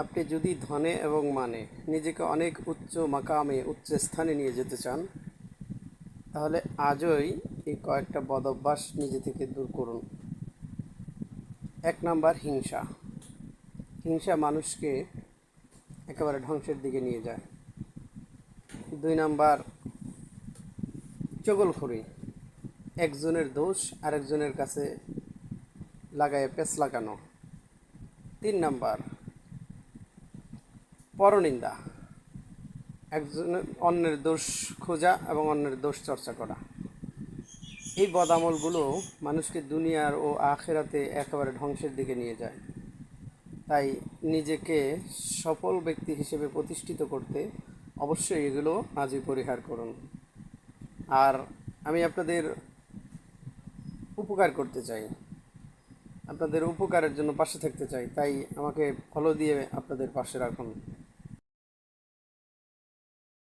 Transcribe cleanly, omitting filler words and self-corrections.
আপনি যদি ধনে এবং মানে নিজেকে অনেক উচ্চ মাকামে উচ্চ স্থানে নিয়ে যেতে চান, তাহলে আজই এই কয়েকটা বদ অভ্যাস নিজে থেকে দূর করুন। 1 নাম্বার, হিংসা। হিংসা মানুষকে একেবারে ধ্বংসের দিকে নিয়ে যায়। 2 নাম্বার, চগলখড়ি। একজনের দোষ আরেকজনের কাছে লাগায় পেঁচ লাগানো। 3 নাম্বার, পরনিন্দা। একজনের অন্যের দোষ খোঁজা এবং অন্যের দোষ চর্চা করা। এই বদামলগুলো মানুষকে দুনিয়ার ও আখেরাতে একেবারে ধ্বংসের দিকে নিয়ে যায়। তাই নিজেকে সফল ব্যক্তি হিসেবে প্রতিষ্ঠিত করতে অবশ্যই এগুলো আজই পরিহার করুন। আর আমি আপনাদের উপকার করতে চাই, আপনাদের উপকারের জন্য পাশে থাকতে চাই, তাই আমাকে ফলো দিয়ে আপনাদের পাশে রাখুন।